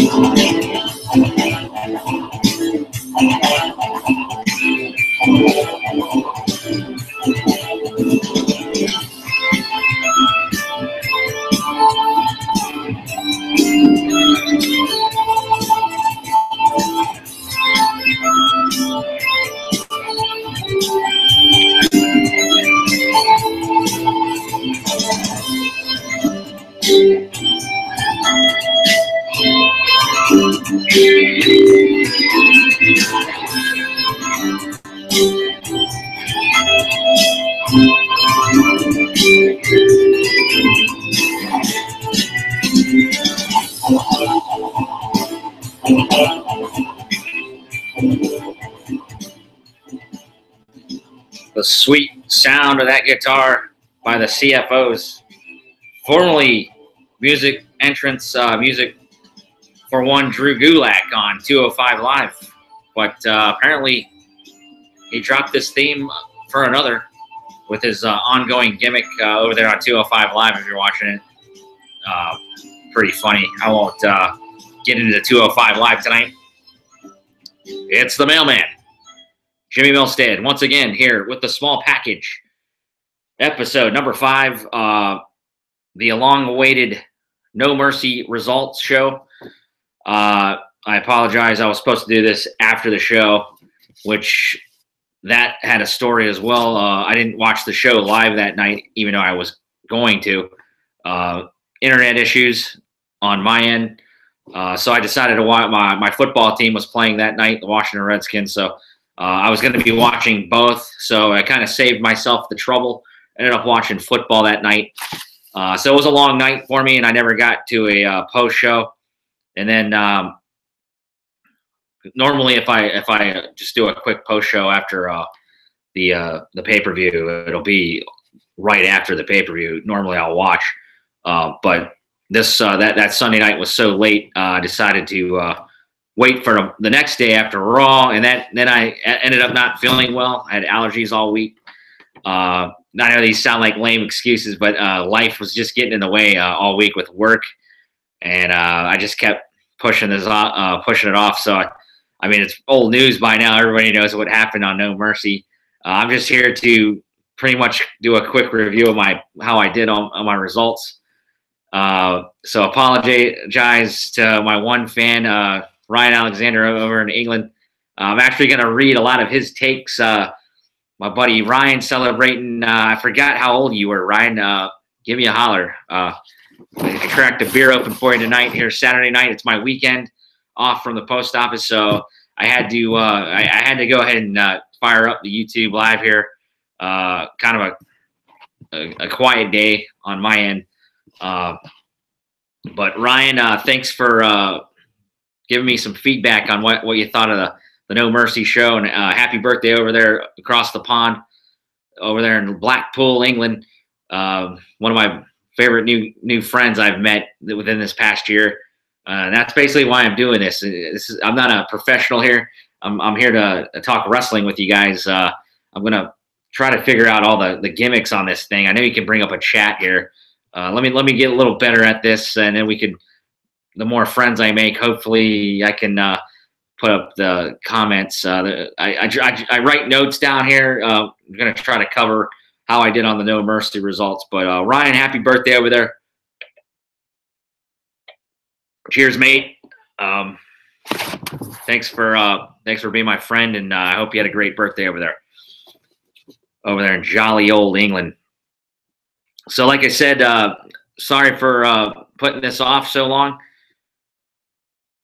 The sweet sound of that guitar by the CFOs, formerly music entrance music for one Drew Gulak on 205 Live, but apparently he dropped this theme for another with his ongoing gimmick over there on 205 Live. If you're watching it, pretty funny. I won't get into the 205 Live tonight. It's the mailman, Jimmy Milstead, once again here with the small package. Episode number 5, the long-awaited No Mercy results show. I apologize. I was supposed to do this after the show, which that had a story as well. I didn't watch the show live that night, even though I was going to. Internet issues on my end. So I decided to watch. My football team was playing that night, the Washington Redskins. So I was going to be watching both. So I kind of saved myself the trouble. Ended up watching football that night. So it was a long night for me, and I never got to a post show. And then normally, if I just do a quick post show after the pay-per-view, it'll be right after the pay-per-view. Normally, I'll watch, but this that Sunday night was so late. I decided to wait for the next day after Raw, and then I ended up not feeling well. I had allergies all week. I know these sound like lame excuses, but life was just getting in the way all week with work, and I just kept pushing it off. So, I mean, it's old news by now. Everybody knows what happened on No Mercy. I'm just here to pretty much do a quick review of how I did on my results. So apologize to my one fan, Ryan Alexander over in England. I'm actually going to read a lot of his takes. My buddy Ryan celebrating, I forgot how old you were, Ryan. Give me a holler. I cracked a beer open for you tonight here Saturday night. It's my weekend off from the post office, so I had to I had to go ahead and fire up the YouTube live here. Kind of a quiet day on my end. But Ryan, thanks for giving me some feedback on what you thought of the No Mercy show, and happy birthday over there across the pond, over there in Blackpool, England. One of my favorite new friends I've met within this past year. And that's basically why I'm doing this. I'm not a professional here. I'm here to talk wrestling with you guys. I'm gonna try to figure out all the gimmicks on this thing. I know you can bring up a chat here. Let me get a little better at this, and then we could. The more friends I make, hopefully I can put up the comments. I write notes down here. I'm gonna try to cover how I did on the No Mercy results. But Ryan, happy birthday over there. Cheers, mate. Thanks for being my friend, and I hope you had a great birthday over there in jolly old England. So like I said, sorry for putting this off so long,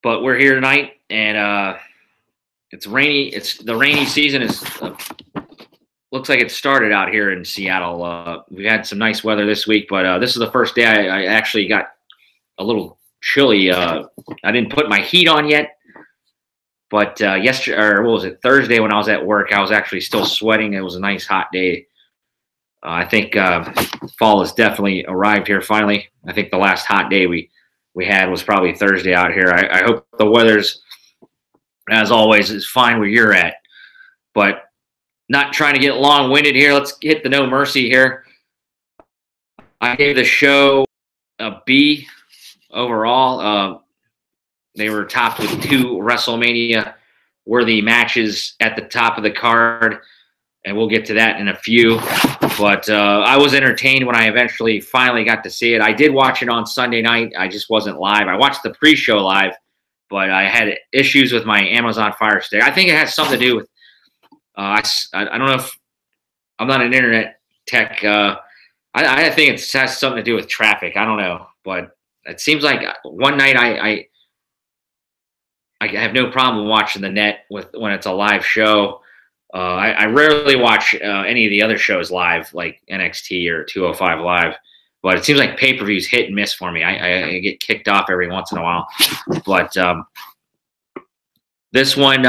but we're here tonight, and it's rainy. The rainy season is looks like it started out here in Seattle. We had some nice weather this week, but this is the first day I actually got a little chilly. I didn't put my heat on yet, but yesterday, or what was it, Thursday, when I was at work, I was actually still sweating. It was a nice hot day. I think fall has definitely arrived here finally. I think the last hot day we had was probably Thursday out here. I hope the weather's, as always, is fine where you're at. But not trying to get long-winded here. Let's hit the No Mercy here. I gave the show a B overall. they were topped with 2 WrestleMania worthy matches at the top of the card, and we'll get to that in a few. But I was entertained when I eventually finally got to see it. I did watch it on Sunday night. I just wasn't live. I watched the pre-show live, but I had issues with my Amazon Fire Stick. I think it has something to do with I don't know if I'm not an internet tech. I think it has something to do with traffic. I don't know, but it seems like one night I have no problem watching the net when it's a live show. I rarely watch any of the other shows live, like NXT or 205 Live, but it seems like pay-per-views hit and miss for me. I get kicked off every once in a while, but this one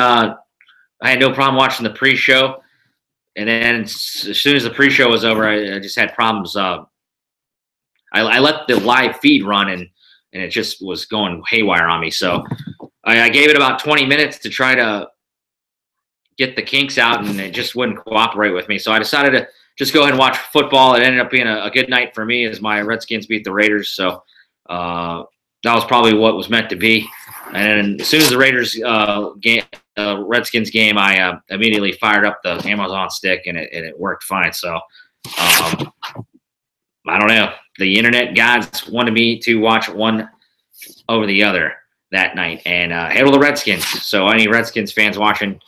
I had no problem watching the pre-show, and then as soon as the pre-show was over, I just had problems. I let the live feed run, and it just was going haywire on me. So I gave it about 20 minutes to try to get the kinks out, and it just wouldn't cooperate with me. So I decided to just go ahead and watch football. It ended up being a good night for me as my Redskins beat the Raiders. So that was probably what was meant to be. And as soon as the Raiders Redskins game, I immediately fired up the Amazon stick, and it worked fine. So I don't know. The internet gods wanted me to watch one over the other that night, and hail the Redskins. So any Redskins fans watching,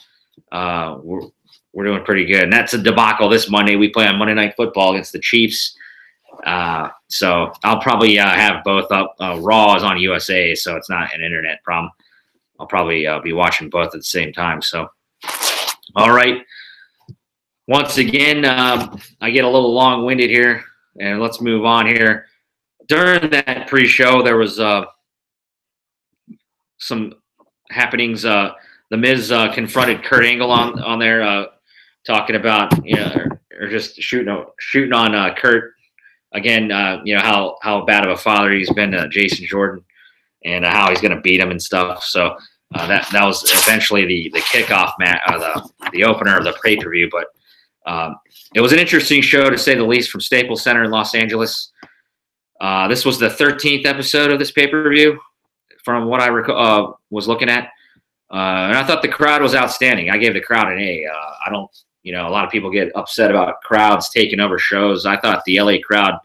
we're doing pretty good. And that's a debacle this Monday. We play on Monday Night Football against the Chiefs. So I'll probably have both up. Raw is on USA, so it's not an internet problem. I'll probably be watching both at the same time. So, all right. Once again, I get a little long-winded here, and let's move on here. During that pre-show, there was some happenings. The Miz confronted Kurt Angle on there, talking about or just shooting on Kurt again. How bad of a father he's been to Jason Jordan, and how he's going to beat him and stuff. So that was eventually the kickoff match, the opener of the pay-per-view. But it was an interesting show, to say the least, from Staples Center in Los Angeles. This was the 13th episode of this pay-per-view, from what I was looking at. And I thought the crowd was outstanding. I gave the crowd an A. I don't, a lot of people get upset about crowds taking over shows. I thought the LA crowd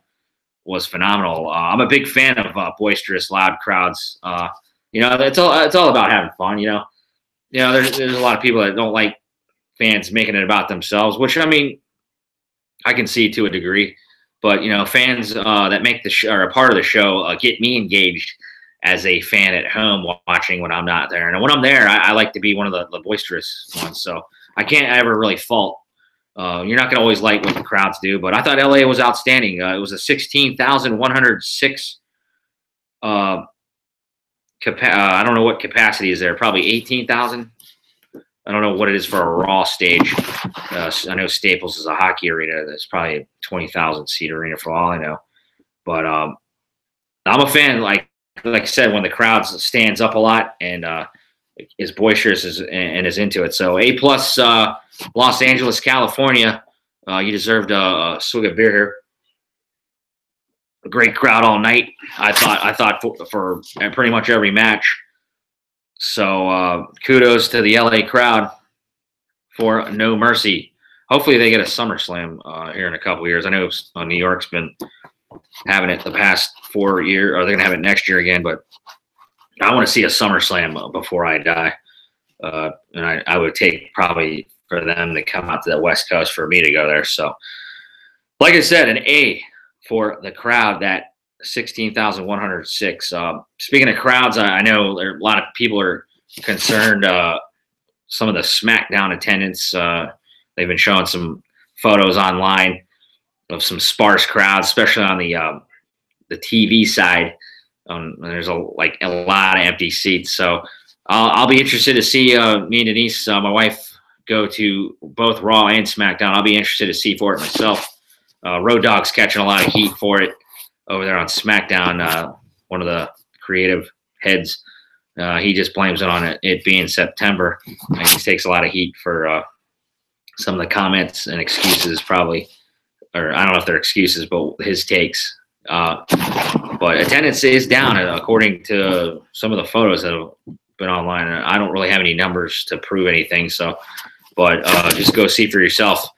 was phenomenal. I'm a big fan of boisterous, loud crowds. It's all about having fun. There's a lot of people that don't like fans making it about themselves, which, I mean, I can see to a degree. But fans that make the show, or a part of the show, get me engaged as a fan at home watching when I'm not there. And when I'm there, I like to be one of the boisterous ones. So I can't ever really fault. You're not going to always like what the crowds do, but I thought LA was outstanding. It was a 16,106. I don't know what capacity is there. Probably 18,000. I don't know what it is for a Raw stage. I know Staples is a hockey arena. That's probably a 20,000 seat arena for all I know. But I'm a fan. Like I said, when the crowd stands up a lot and is boisterous and is into it. So A+, Los Angeles, California. You deserved a swig of beer here. A great crowd all night. I thought for pretty much every match. So kudos to the LA crowd for No Mercy. Hopefully they get a SummerSlam here in a couple of years. I know New York's been having it the past 4 years, or they're going to have it next year again, but I want to see a SummerSlam before I die. And I would take probably for them to come out to the West Coast for me to go there. So, like I said, an A for the crowd, that 16,106. Speaking of crowds, I know a lot of people are concerned. Some of the SmackDown attendance, they've been showing some photos online of some sparse crowds, especially on the TV side. There's a lot of empty seats. So I'll be interested to see me and Denise, my wife, go to both Raw and SmackDown. I'll be interested to see for it myself. Road Dogg's catching a lot of heat for it over there on SmackDown. One of the creative heads, he just blames it on it being September, and he takes a lot of heat for some of the comments and excuses, probably, or I don't know if they're excuses, but his takes But attendance is down according to some of the photos that have been online. I don't really have any numbers to prove anything, so but just go see for yourself.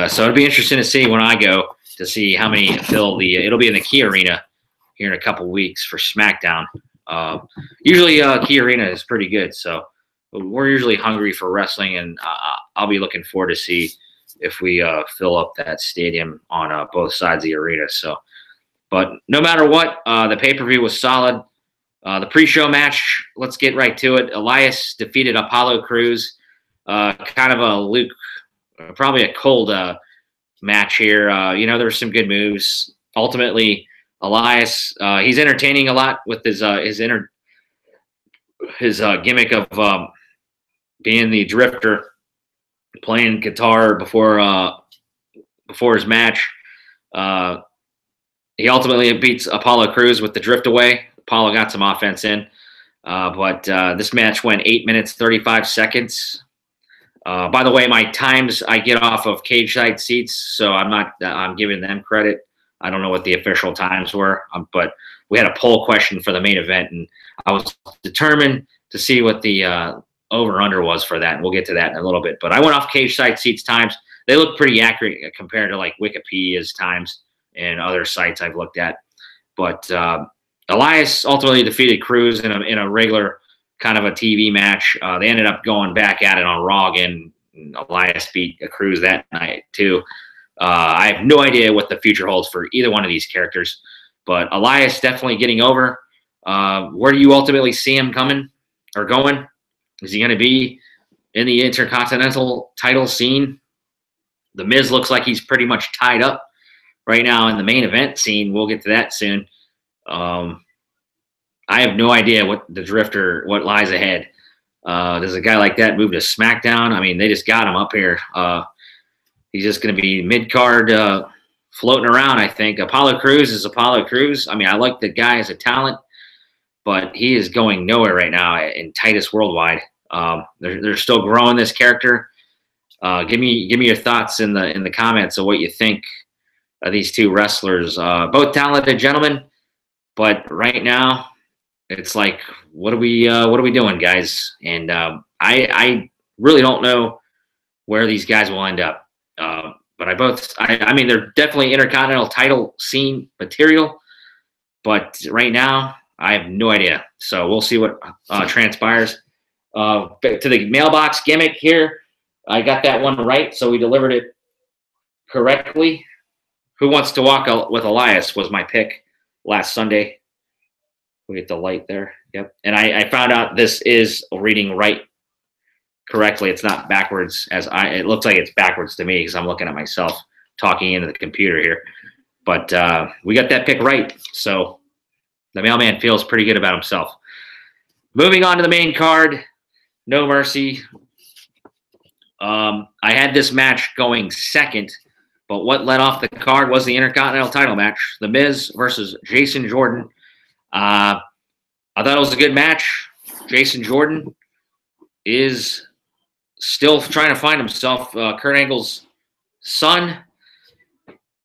So it'll be interesting to see when I go to see how many fill the. It'll be in the Key Arena here in a couple weeks for SmackDown. Usually, Key Arena is pretty good, so we're usually hungry for wrestling, and I'll be looking forward to see if we fill up that stadium on both sides of the arena. So, but no matter what, the pay-per-view was solid. The pre-show match, let's get right to it. Elias defeated Apollo Crews. Kind of a Luke, probably a cold match here. There were some good moves. Ultimately, Elias, he's entertaining a lot with his gimmick of being the drifter, playing guitar before his match. He ultimately beats Apollo Crews with the drift away. Apollo got some offense in, but this match went 8 minutes 35 seconds. By the way, my times I get off of cage side seats, so I'm giving them credit. I don't know what the official times were, but we had a poll question for the main event, and I was determined to see what the over-under was for that, and we'll get to that in a little bit. But I went off cage side seats times. They look pretty accurate compared to like Wikipedia's times and other sites I've looked at. But Elias ultimately defeated Crews in a regular kind of a TV match. They ended up going back at it on Raw again. Elias beat Crews that night too. I have no idea what the future holds for either one of these characters, but Elias definitely getting over. Where do you ultimately see him coming or going? Is he going to be in the Intercontinental title scene? The Miz looks like he's pretty much tied up right now in the main event scene. We'll get to that soon. I have no idea what lies ahead. Does a guy like that move to SmackDown? I mean, they just got him up here. He's just going to be mid-card floating around, I think. Apollo Crews is Apollo Crews. I mean, I like the guy as a talent, but he is going nowhere right now in Titus Worldwide. They're still growing this character. Give me your thoughts in the comments of what you think of these two wrestlers. Both talented gentlemen, but right now it's like, what are we doing, guys? And I really don't know where these guys will end up. But I mean, they're definitely Intercontinental title scene material, but right now I have no idea. So we'll see what transpires. To the mailbox gimmick here, I got that one right, so we delivered it correctly. Who Wants to Walk with Elias was my pick last Sunday. We get the light there. Yep. And I found out this is reading right correctly. It's not backwards it looks like it's backwards to me because I'm looking at myself talking into the computer here. But we got that pick right. So the mailman feels pretty good about himself. Moving on to the main card, No Mercy. I had this match going second, but what led off the card was the Intercontinental title match, The Miz versus Jason Jordan. I thought it was a good match. Jason Jordan is still trying to find himself. Kurt Angle's son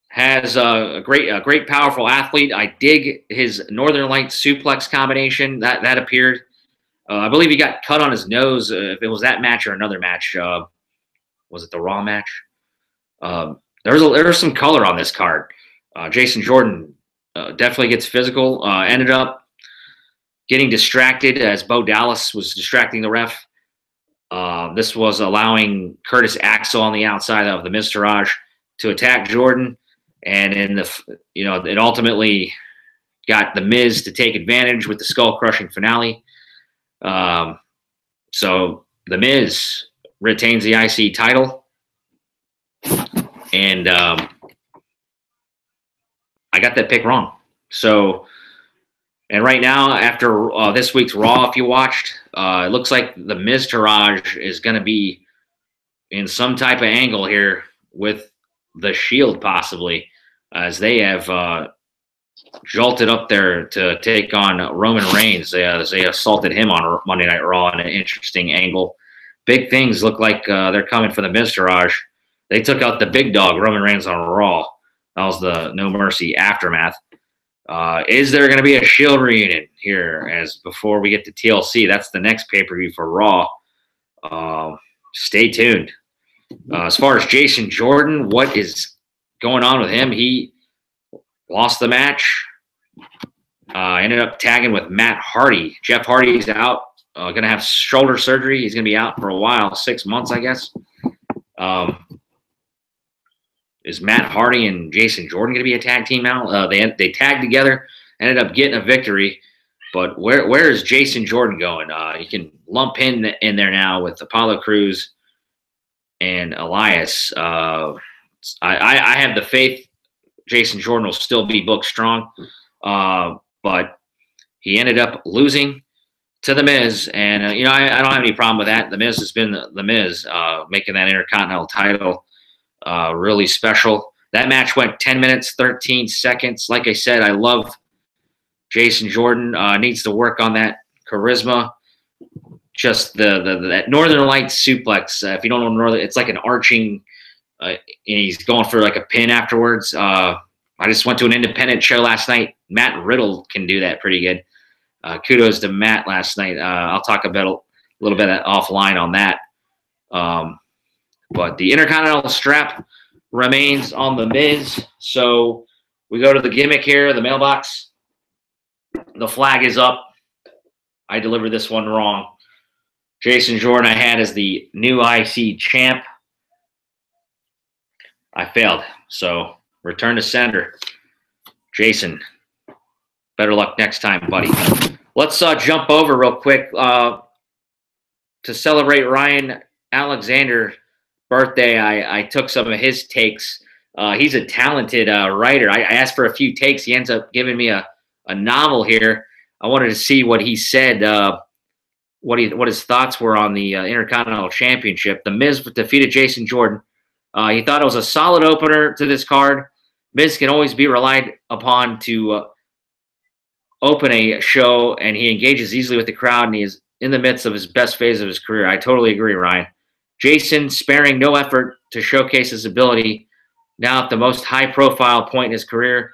has a great, powerful athlete. I dig his Northern Lights suplex combination that appeared. I believe he got cut on his nose. If it was that match or another match, was it the Raw match? There was some color on this card. Jason Jordan definitely gets physical. Ended up getting distracted as Bo Dallas was distracting the ref. This was allowing Curtis Axel on the outside of the Miztourage to attack Jordan, and it ultimately got the Miz to take advantage with the skull crushing finale. So the Miz retains the IC title, and I got that pick wrong. So, and right now, after this week's Raw, if you watched, it looks like the Miztourage is going to be in some type of angle here with the Shield, possibly, as they have jolted up there to take on Roman Reigns. They assaulted him on Monday Night Raw in an interesting angle. Big things look like they're coming for the Miztourage. They took out the big dog, Roman Reigns, on Raw. That was the No Mercy aftermath. Is there going to be a Shield reunion here as before we get to TLC? That's the next pay-per-view for Raw. Stay tuned. As far as Jason Jordan, what is going on with him? He lost the match. Ended up tagging with Matt Hardy. Jeff Hardy's out. Going to have shoulder surgery. He's going to be out for a while, 6 months, I guess. Is Matt Hardy and Jason Jordan going to be a tag team now? They tagged together, ended up getting a victory. But where is Jason Jordan going? You can lump him in there now with Apollo Crews and Elias. I have the faith Jason Jordan will still be booked strong. But he ended up losing to The Miz. And, I don't have any problem with that. The Miz has been The Miz, making that Intercontinental title really special. That match went 10 minutes, 13 seconds. Like I said, I love Jason Jordan. Needs to work on that charisma. Just that Northern Lights suplex. If you don't know Northern, it's like an arching, and he's going for like a pin afterwards. I just went to an independent show last night. Matt Riddle can do that pretty good. Kudos to Matt last night. I'll talk about a little bit offline on that. But the Intercontinental strap remains on The Miz. So we go to the gimmick here, the mailbox. The flag is up. I delivered this one wrong. Jason Jordan I had as the new IC champ. I failed. So return to sender. Jason, better luck next time, buddy. Let's jump over real quick to celebrate Ryan Alexander's birthday. I took some of his takes. He's a talented writer. I asked for a few takes. He ends up giving me a novel here. I wanted to see what he said, what his thoughts were on the Intercontinental Championship. The Miz defeated Jason Jordan. He thought it was a solid opener to this card. Miz can always be relied upon to open a show, and he engages easily with the crowd, and he is in the midst of his best phase of his career. I totally agree, Ryan. Jason sparing no effort to showcase his ability now at the most high-profile point in his career,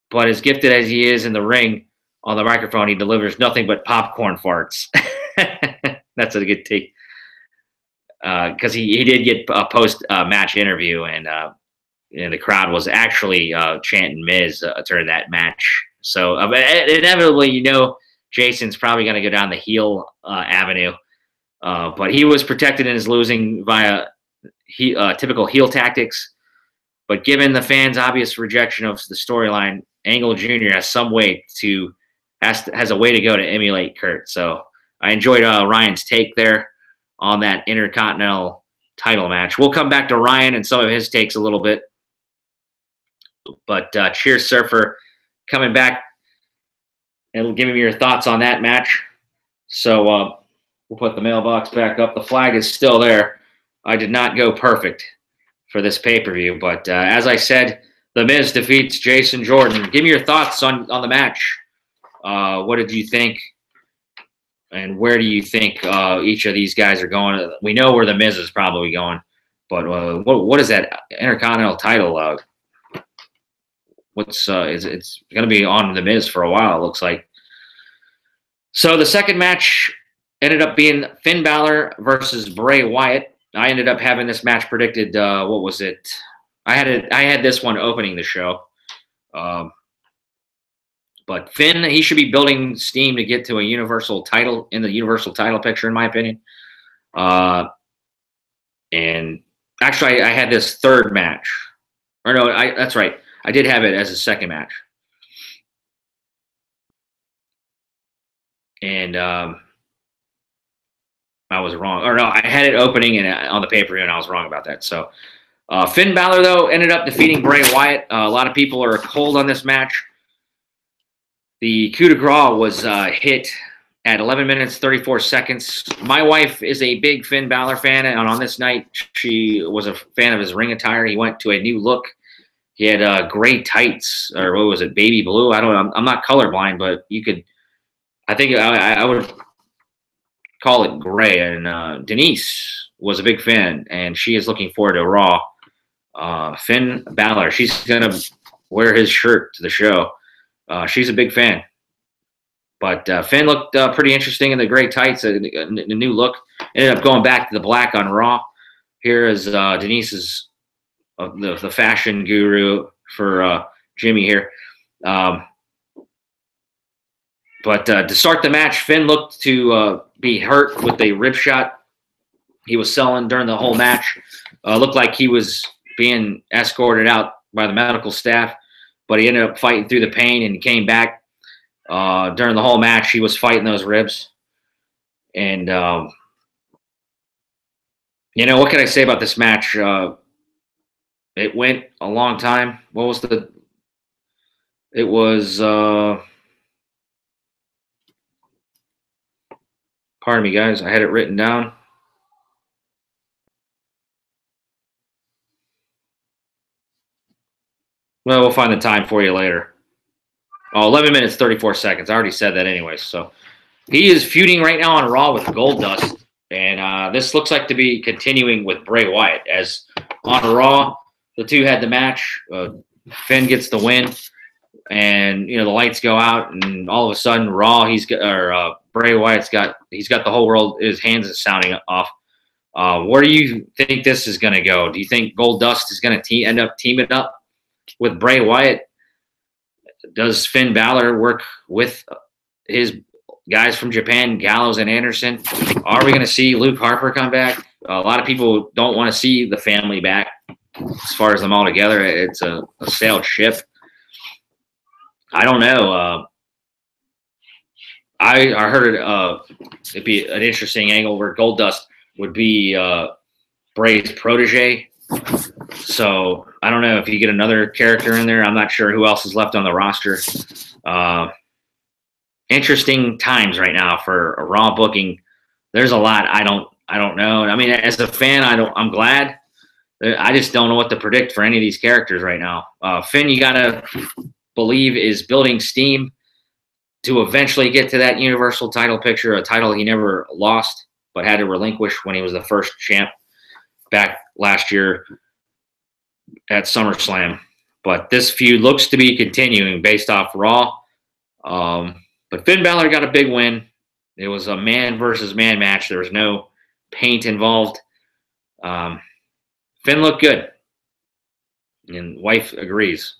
but as gifted as he is in the ring, on the microphone, he delivers nothing but popcorn farts. That's a good take. Because he did get a post-match interview, and the crowd was actually chanting Miz during that match. So inevitably, Jason's probably going to go down the heel avenue. But he was protected in his losing via typical heel tactics. But given the fans' obvious rejection of the storyline, Angle Jr. has a way to go to emulate Kurt. So I enjoyed Ryan's take there on that Intercontinental title match. We'll come back to Ryan and some of his takes a little bit. But cheers, sir, for coming back and giving me your thoughts on that match. So we'll put the mailbox back up. The flag is still there. I did not go perfect for this pay-per-view. But as I said, The Miz defeats Jason Jordan. Give me your thoughts on the match. What did you think? And where do you think each of these guys are going? We know where The Miz is probably going. But what is that Intercontinental title? It's going to be on The Miz for a while, it looks like. So the second match ended up being Finn Balor versus Bray Wyatt. I ended up having this match predicted. What was it? I had this one opening the show. But Finn, he should be building steam to get to a Universal title in the Universal title picture, in my opinion. And actually, I had this third match. Or no, that's right. I did have it as a second match. And I was wrong. Or no, I had it opening and on the pay-per-view, and I was wrong about that. So Finn Balor, though, ended up defeating Bray Wyatt. A lot of people are cold on this match. The coup de grace was hit at 11 minutes, 34 seconds. My wife is a big Finn Balor fan, and on this night, she was a fan of his ring attire. He went to a new look. He had gray tights, or what was it, baby blue? I don't know. I'm not colorblind, but you could – I think I would call it gray. And Denise was a big fan, and she is looking forward to Raw. Finn Balor, she's going to wear his shirt to the show. She's a big fan. But Finn looked pretty interesting in the gray tights, a new look. Ended up going back to the black on Raw. Here is Denise's, the fashion guru for Jimmy here. But to start the match, Finn looked to be hurt with a rib shot he was selling during the whole match. Looked like he was being escorted out by the medical staff, but he ended up fighting through the pain and came back. During the whole match, he was fighting those ribs. And, you know, what can I say about this match? It went a long time. What was it was, pardon me, guys. I had it written down. Well, we'll find the time for you later. Oh, 11 minutes, 34 seconds. I already said that anyway. So he is feuding right now on Raw with Goldust. And this looks like to be continuing with Bray Wyatt. As on Raw, the two had the match. Finn gets the win. And, you know, the lights go out. And all of a sudden, Raw, Bray Wyatt's got the whole world, his hands are sounding off. Where do you think this is going to go? Do you think Goldust is going to end up teaming up with Bray Wyatt? Does Finn Balor work with his guys from Japan, Gallows and Anderson? Are we going to see Luke Harper come back? A lot of people don't want to see the family back. As far as them all together, it's a sailed ship. I don't know. I heard it'd be an interesting angle where Goldust would be Bray's protege. So I don't know if you get another character in there. I'm not sure who else is left on the roster. Interesting times right now for a Raw booking. There's a lot I don't know. I mean, as a fan, I'm glad. I just don't know what to predict for any of these characters right now. Finn, you gotta believe, is building steam to eventually get to that Universal title picture, a title he never lost but had to relinquish when he was the first champ back last year at SummerSlam. But this feud looks to be continuing based off Raw. But Finn Balor got a big win. It was a man versus man match. There was no paint involved. Finn looked good. And wife agrees.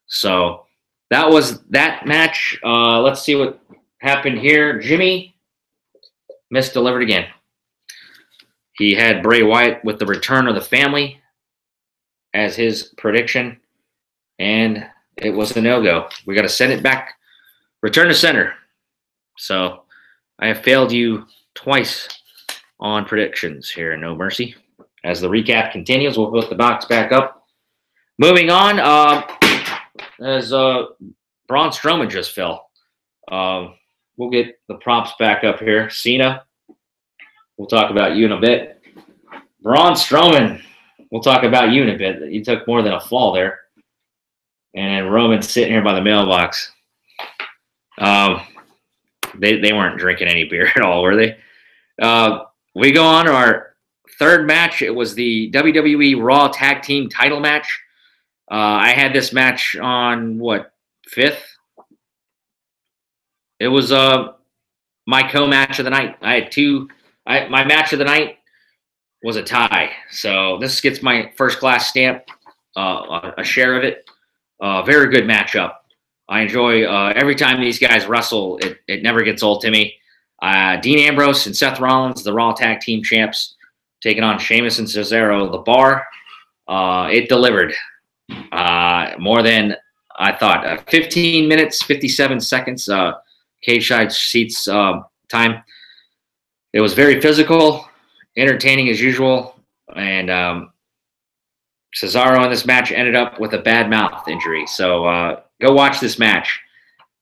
So that was that match. Let's see what happened here. Jimmy misdelivered again. He had Bray Wyatt with the return of the family as his prediction, and it was a no-go. We got to send it back, return to center. So I have failed you twice on predictions here, No Mercy. As the recap continues, we'll put the box back up. Moving on, as Braun Strowman just fell. We'll get the props back up here. Cena, we'll talk about you in a bit. Braun Strowman, we'll talk about you in a bit. You took more than a fall there. And Roman's sitting here by the mailbox. They weren't drinking any beer at all, were they? We go on to our third match. It was the WWE Raw Tag Team title match. I had this match on, what, 5th? It was my co-match of the night. I had two. My match of the night was a tie. So this gets my first-class stamp, a share of it. Very good matchup. I enjoy every time these guys wrestle. It never gets old to me. Dean Ambrose and Seth Rollins, the Raw Tag Team champs, taking on Sheamus and Cesaro. The bar, it delivered more than I thought. 15 minutes, 57 seconds, cage side seats time. It was very physical, entertaining as usual, and Cesaro in this match ended up with a bad mouth injury. So go watch this match.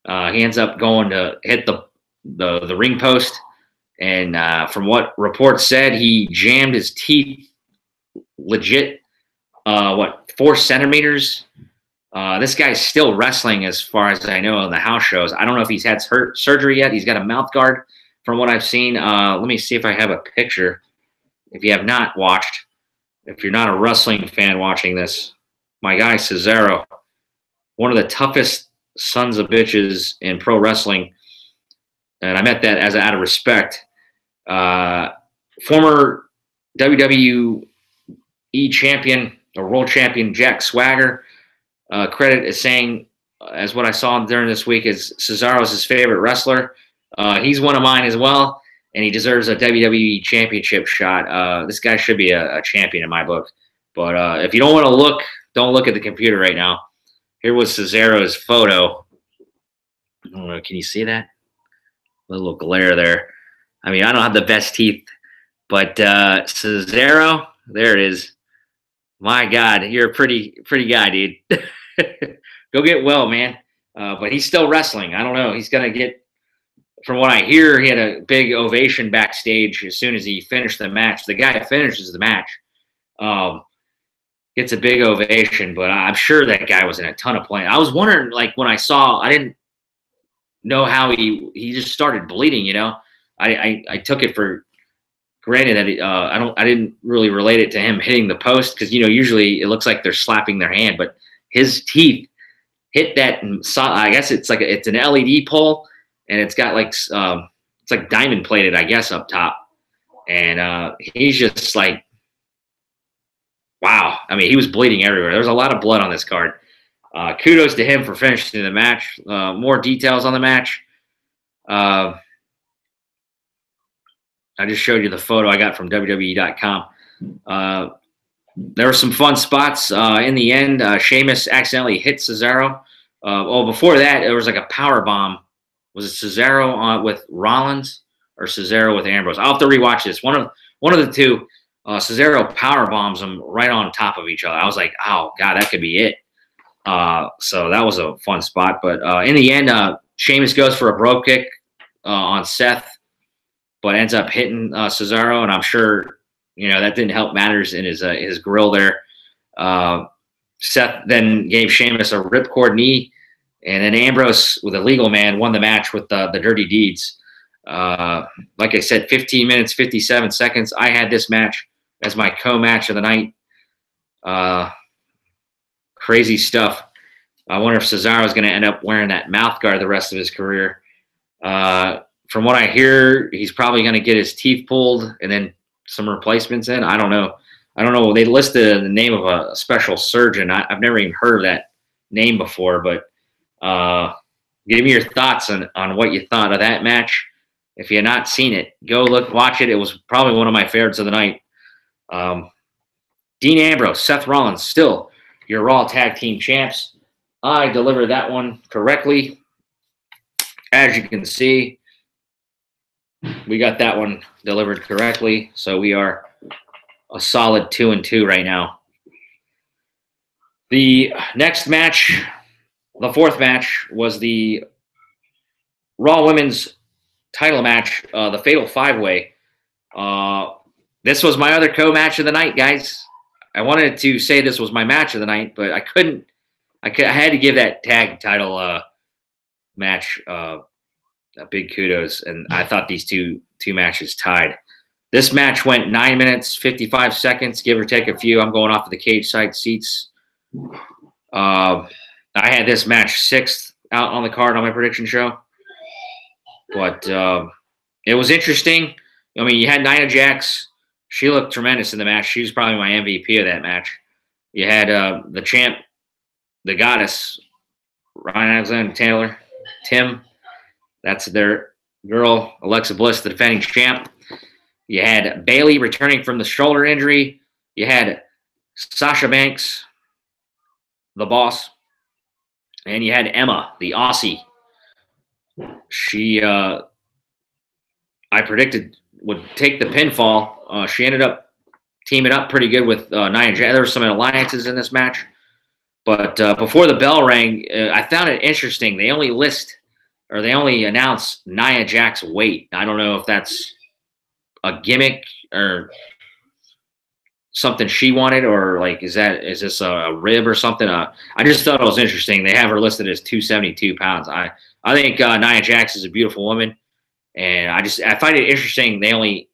He ends up going to hit the ring post, and from what reports said, he jammed his teeth legit, 4 centimeters. This guy's still wrestling as far as I know in the house shows. I don't know if he's had surgery yet. He's got a mouth guard from what I've seen. Let me see if I have a picture. If you have not watched, if you're not a wrestling fan watching this, my guy Cesaro, one of the toughest sons of bitches in pro wrestling, and I meant that as out of respect. Former WWE champion or world champion Jack Swagger, credit is saying, as what I saw during this week, is Cesaro's his favorite wrestler. He's one of mine as well, and he deserves a WWE championship shot. This guy should be a champion in my book. But if you don't want to look, don't look at the computer right now. Here was Cesaro's photo. I don't know, can you see that? A little glare there. I mean, I don't have the best teeth, but Cesaro, there it is. My God, you're a pretty guy, dude. Go get well, man. But he's still wrestling. I don't know. He's going to get, from what I hear, he had a big ovation backstage as soon as he finished the match. The guy finishes the match. Gets a big ovation, but I'm sure that guy was in a ton of pain. I was wondering, like, when I saw, I didn't know how he just started bleeding, you know. I took it for granted that I didn't really relate it to him hitting the post, because, you know, usually it looks like they're slapping their hand, but his teeth hit that. I guess it's like it's an LED pole, and it's got like it's like diamond plated, I guess, up top, and he's just like, wow. I mean, he was bleeding everywhere. There was a lot of blood on this card. Kudos to him for finishing the match. More details on the match. I just showed you the photo I got from WWE.com. There were some fun spots. In the end, Sheamus accidentally hit Cesaro. Before that, there was like a power bomb. Was it Cesaro with Rollins or Cesaro with Ambrose? I'll have to rewatch this. One of the two. Cesaro power bombs them right on top of each other. I was like, oh God, that could be it. So that was a fun spot. But in the end, Sheamus goes for a bro kick on Seth, but ends up hitting Cesaro, and I'm sure, you know, that didn't help matters in his grill there. Seth then gave Sheamus a ripcord knee, and then Ambrose, with a legal man, won the match with the Dirty Deeds. Like I said, 15 minutes, 57 seconds. I had this match as my co-match of the night. Crazy stuff. I wonder if Cesaro is going to end up wearing that mouth guard the rest of his career. From what I hear, he's probably going to get his teeth pulled and then some replacements in. I don't know. They listed the name of a special surgeon. I've never even heard of that name before, but give me your thoughts on what you thought of that match. If you've not seen it, go watch it. It was probably one of my favorites of the night. Dean Ambrose, Seth Rollins, still your Raw Tag Team Champs. I delivered that one correctly. As you can see, we got that one delivered correctly. So we are a solid 2-2 right now. The next match, the fourth match, was the Raw Women's title match, the Fatal 5-Way. This was my other co-match of the night, guys. I wanted to say this was my match of the night, but I couldn't. I had to give that tag title match a big kudos, and I thought these two matches tied. This match went 9 minutes, 55 seconds, give or take a few. I'm going off of the cage side seats. I had this match sixth out on the card on my prediction show. But it was interesting. I mean, you had Nia Jax. She looked tremendous in the match. She was probably my MVP of that match. You had the champ, the goddess, Ryan Alexander Taylor, Tim. That's their girl, Alexa Bliss, the defending champ. You had Bayley returning from the shoulder injury. You had Sasha Banks, the boss. And you had Emma, the Aussie. She, I predicted, would take the pinfall. She ended up teaming up pretty good with Nia Jax. There were some alliances in this match. But before the bell rang, I found it interesting. They only announce Nia Jax's weight. I don't know if that's a gimmick or something she wanted, or like, is this a rib or something? I just thought it was interesting. They have her listed as 272 pounds. I think Nia Jax is a beautiful woman, and I find it interesting they only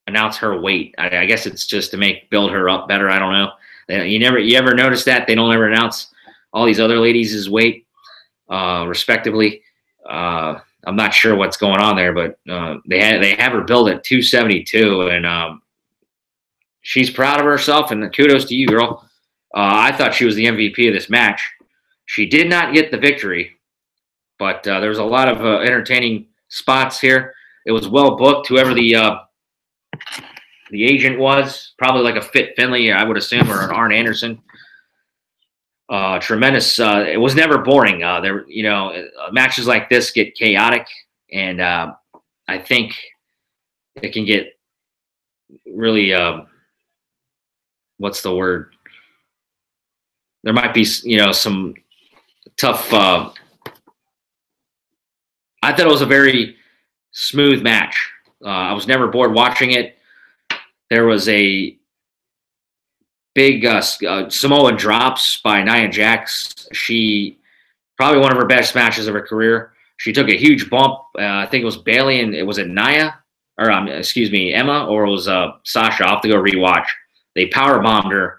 announce her weight. I guess it's just to build her up better. I don't know. You ever notice that they don't ever announce all these other ladies' weight, respectively. I'm not sure what's going on there, but they have her billed at 272, and she's proud of herself. And kudos to you, girl. I thought she was the MVP of this match. She did not get the victory, but there was a lot of entertaining spots here. It was well booked. Whoever the agent was, probably like a Fit Finley, I would assume, or an Arn Anderson. Tremendous. It was never boring. Matches like this get chaotic, and I think it can get really. What's the word? There might be, some tough. I thought it was a very smooth match. I was never bored watching it. There was a big Samoan drops by Nia Jax. She probably one of her best matches of her career. She took a huge bump. I think it was Bayley and it was Nia, or excuse me, Emma, or it was Sasha. I'll have to go rewatch. They power bombed her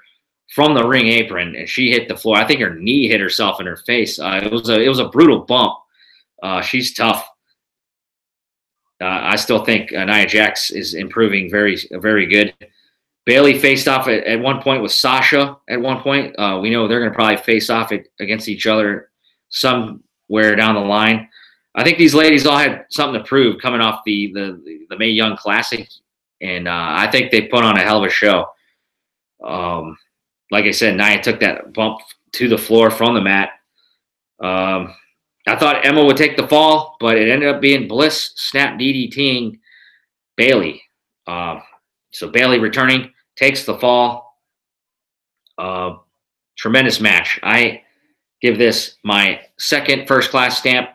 from the ring apron, and she hit the floor. I think her knee hit herself in her face. It was a brutal bump. She's tough. I still think Nia Jax is improving very, very good. Bayley faced off at one point with Sasha. At one point, we know they're going to probably face off against each other somewhere down the line. I think these ladies all had something to prove coming off the Mae Young Classic, and I think they put on a hell of a show. Like I said, Nia took that bump to the floor from the mat. I thought Emma would take the fall, but it ended up being Bliss snap DDTing Bayley. So Bayley returning, takes the fall. Tremendous match. I give this my second first-class stamp.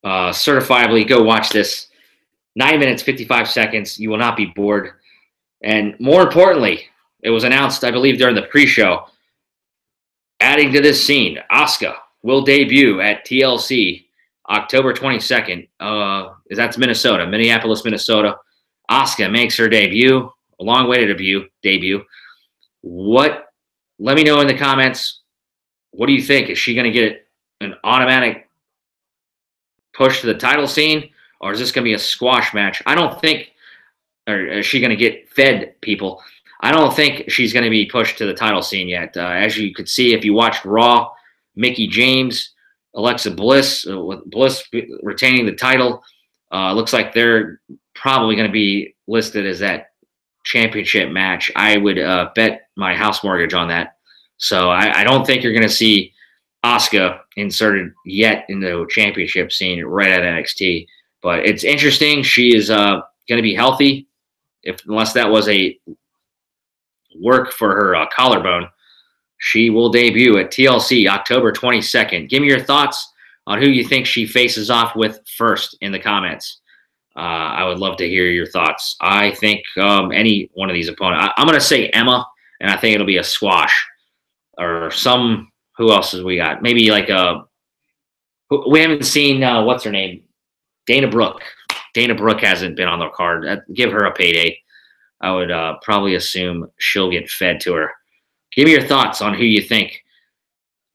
Certifiably, go watch this. 9 minutes, 55 seconds. You will not be bored. And more importantly, it was announced, I believe, during the pre-show, adding to this scene, Asuka will debut at TLC October 22nd. That's Minnesota, Minneapolis, Minnesota. Asuka makes her debut. A long way to debut. Let me know in the comments. What do you think? Is she going to get an automatic push to the title scene, or is this going to be a squash match? I don't think, or is she going to get fed people? I don't think she's going to be pushed to the title scene yet. As you could see, if you watched Raw, Mickie James, Alexa Bliss, with Bliss retaining the title, looks like they're probably going to be listed as that championship match. I would bet my house mortgage on that. So I don't think you're going to see Asuka inserted yet into the championship scene right at NXT. But it's interesting. She is going to be healthy, unless that was a work for her collarbone. She will debut at TLC October 22nd. Give me your thoughts on who you think she faces off with first in the comments. I would love to hear your thoughts. I think any one of these opponents. I'm going to say Emma, and I think it'll be a squash. Or some, who else has we got? Maybe like we haven't seen, what's her name? Dana Brooke. Dana Brooke hasn't been on the card. Give her a payday. I would probably assume she'll get fed to her. Give me your thoughts on who you think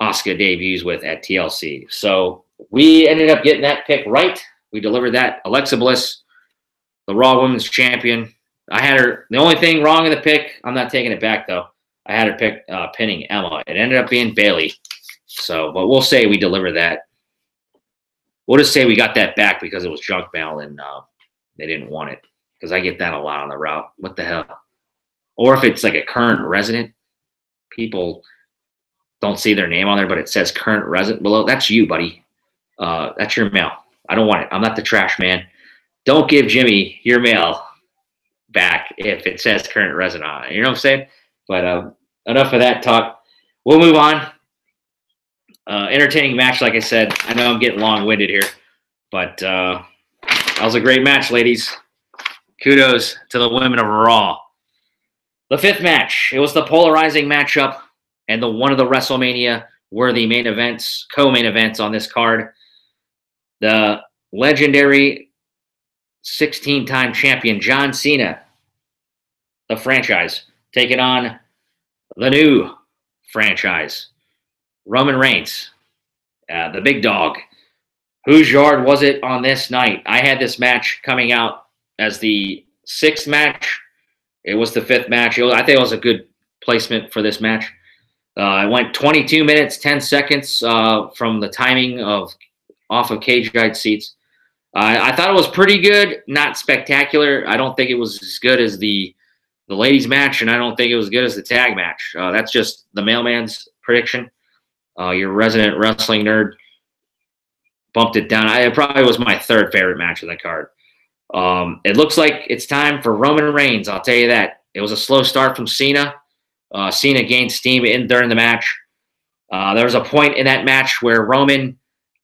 Asuka debuts with at TLC. So we ended up getting that pick right. We delivered that. Alexa Bliss, the Raw Women's Champion. I had her. The only thing wrong in the pick, I'm not taking it back though. I had her pick pinning Emma. It ended up being Bayley. So, but we'll say we delivered that. We'll just say we got that back because it was junk mail and they didn't want it. Because I get that a lot on the route. What the hell? Or if it's like a current resident, people don't see their name on there, but it says current resident below. That's you, buddy. That's your mail. I don't want it. I'm not the trash man. Don't give Jimmy your mail back if it says current resident on it. You know what I'm saying? But enough of that talk. We'll move on. Entertaining match, like I said. I know I'm getting long-winded here, but that was a great match, ladies. Kudos to the women of Raw. The fifth match. It was the polarizing matchup and one of the WrestleMania-worthy main events, co-main events on this card. The legendary 16-time champion John Cena, the franchise, taking on the new franchise, Roman Reigns, the big dog. Whose yard was it on this night? I had this match coming out as the 6th match. It was the 5th match. I think it was a good placement for this match. It went 22 minutes, 10 seconds from the timing off of cage-guide seats. I thought it was pretty good, not spectacular. I don't think it was as good as the ladies match, and I don't think it was as good as the tag match. That's just the mailman's prediction. Your resident wrestling nerd bumped it down. It probably was my 3rd favorite match of the card. It looks like it's time for Roman Reigns, I'll tell you that. It was a slow start from Cena. Cena gained steam during the match. There was a point in that match where Roman,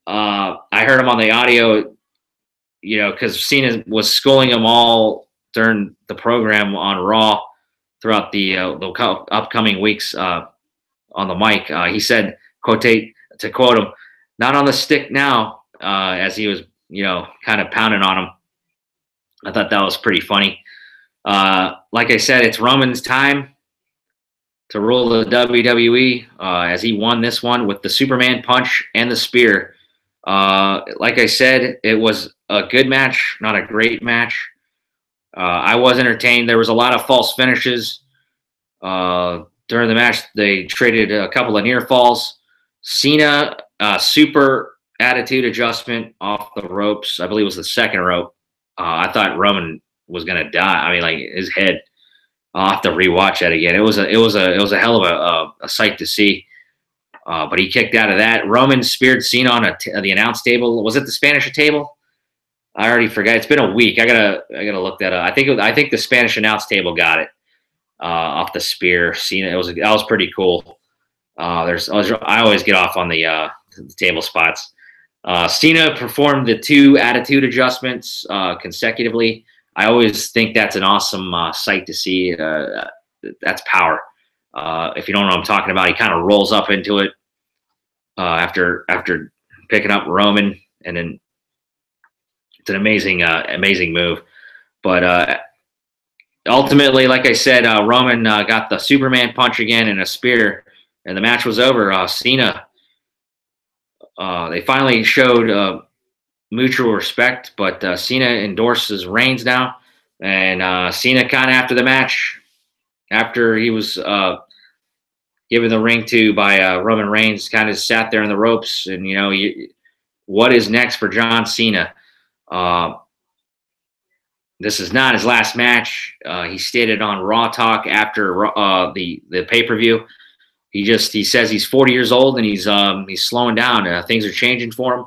I heard him on the audio, because Cena was schooling him all during the program on Raw throughout the upcoming weeks on the mic. He said, to quote him, "Not on the stick now," as he was, kind of pounding on him. I thought that was pretty funny. Like I said, it's Roman's time to rule the WWE as he won this one with the Superman punch and the spear. Like I said, it was a good match, not a great match. I was entertained. There was a lot of false finishes. During the match, they traded a couple of near falls. Cena, super attitude adjustment off the ropes. I believe it was the 2nd rope. I thought Roman was gonna die. I mean, like his head. I'll have to rewatch that again. It was a hell of a sight to see. But he kicked out of that. Roman speared Cena on the announce table. Was it the Spanish table? I already forgot. It's been a week. I gotta look that up. I think the Spanish announce table got it off the spear. Cena. That was pretty cool. I always get off on the table spots. Cena performed the 2 attitude adjustments consecutively. I always think that's an awesome sight to see. That's power. If you don't know what I'm talking about, he kind of rolls up into it after picking up Roman, and then it's an amazing move. But ultimately, like I said, Roman got the Superman punch again and a spear, and the match was over. Cena, they finally showed mutual respect, but Cena endorses Reigns now, and Cena kind of after the match, after he was given the ring to by Roman Reigns, kind of sat there in the ropes, and what is next for John Cena? This is not his last match. He stated on Raw Talk after the pay-per-view. He says he's 40 years old and he's slowing down. Things are changing for him.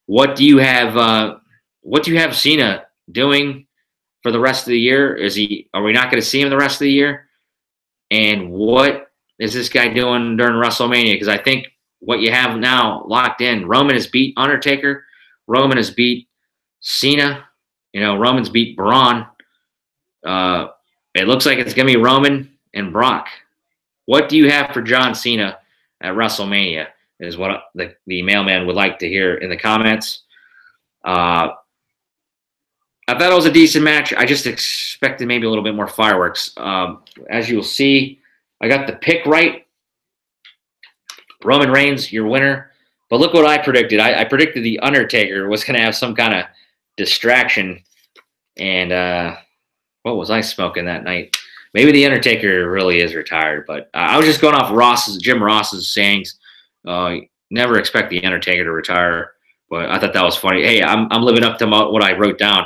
What do you have Cena doing for the rest of the year? Are we not going to see him the rest of the year? And what is this guy doing during WrestleMania? Because I think what you have now locked in, Roman has beat Undertaker. Roman has beat Cena. Roman's beat Braun. It looks like it's going to be Roman and Brock. What do you have for John Cena at WrestleMania is what the mailman would like to hear in the comments. I thought it was a decent match. I just expected maybe a little bit more fireworks. As you'll see, I got the pick right. Roman Reigns, your winner. But look what I predicted. I predicted the Undertaker was going to have some kind of distraction. And what was I smoking that night? Maybe the Undertaker really is retired. But I was just going off Jim Ross's sayings. Never expect the Undertaker to retire. But I thought that was funny. Hey, I'm living up to what I wrote down.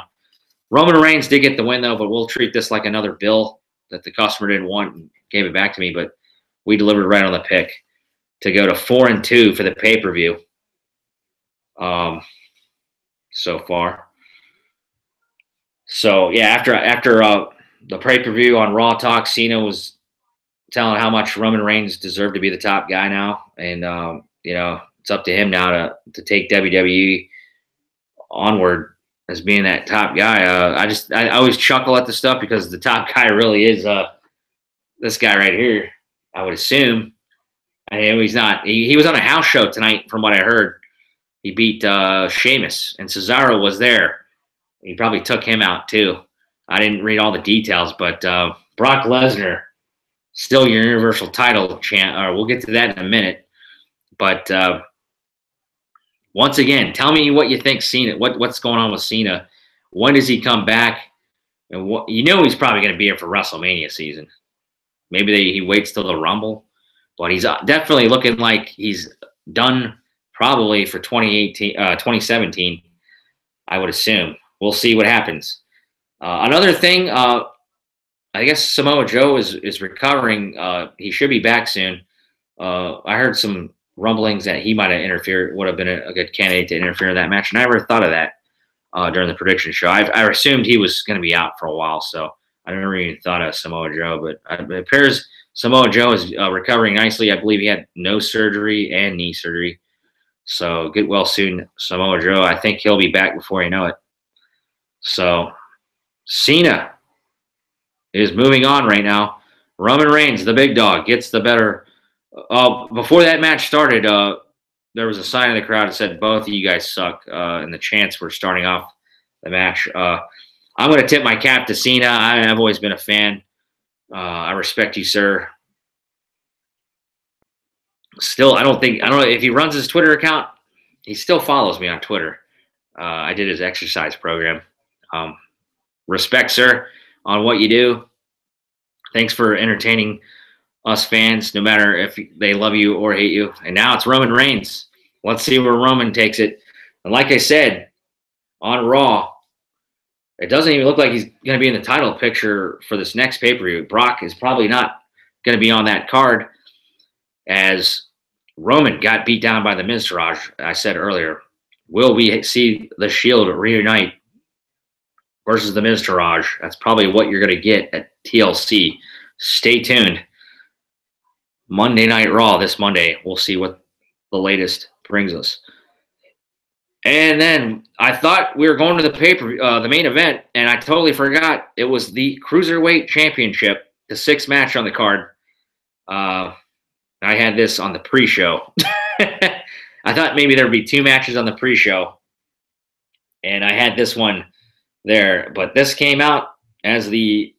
Roman Reigns did get the win, though, but we'll treat this like another bill that the customer didn't want and gave it back to me. But we delivered right on the pick to go to 4-2 for the pay-per-view so far. So, yeah, after the pay-per-view on Raw Talk, Cena was telling how much Roman Reigns deserved to be the top guy now. And, it's up to him now to take WWE onward as being that top guy. I always chuckle at the stuff because the top guy really is this guy right here, I would assume. I know he's not. He was on a house show tonight, from what I heard. He beat Sheamus, and Cesaro was there. He probably took him out, too. I didn't read all the details, but Brock Lesnar, still your Universal title champ. We'll get to that in a minute. But once again, tell me what you think Cena. What's going on with Cena? When does he come back? And he's probably going to be here for WrestleMania season. Maybe he waits till the Rumble, but he's definitely looking like he's done probably for 2017. I would assume. We'll see what happens. Another thing, I guess Samoa Joe is recovering. He should be back soon. I heard some rumblings that he might have interfered, would have been a good candidate to interfere in that match. And I never thought of that during the prediction show. I assumed he was going to be out for a while, so I never even thought of Samoa Joe. But it appears Samoa Joe is recovering nicely. I believe he had nose surgery and knee surgery. So get well soon, Samoa Joe. I think he'll be back before you know it. So Cena is moving on right now. Roman Reigns, the big dog, gets the better. Before that match started, there was a sign in the crowd that said, "Both of you guys suck," and the chants were starting off the match. I'm going to tip my cap to Cena. I've always been a fan. I respect you, sir. Still, I don't know if he runs his Twitter account. He still follows me on Twitter. I did his exercise program. Respect, sir, on what you do. Thanks for entertaining us fans, no matter if they love you or hate you. And now it's Roman Reigns. Let's see where Roman takes it. And like I said, on Raw, it doesn't even look like he's going to be in the title picture for this next pay-per-view. Brock is probably not going to be on that card, as Roman got beat down by the Miztourage. I said earlier, will we see the Shield reunite versus the Miztourage? That's probably what you're going to get at TLC. Stay tuned. Monday Night Raw this Monday. We'll see what the latest brings us. And then I thought we were going to the main event, and I totally forgot. It was the Cruiserweight Championship, the sixth match on the card. I had this on the pre-show. I thought maybe there would be two matches on the pre-show, and I had this one there. But this came out as the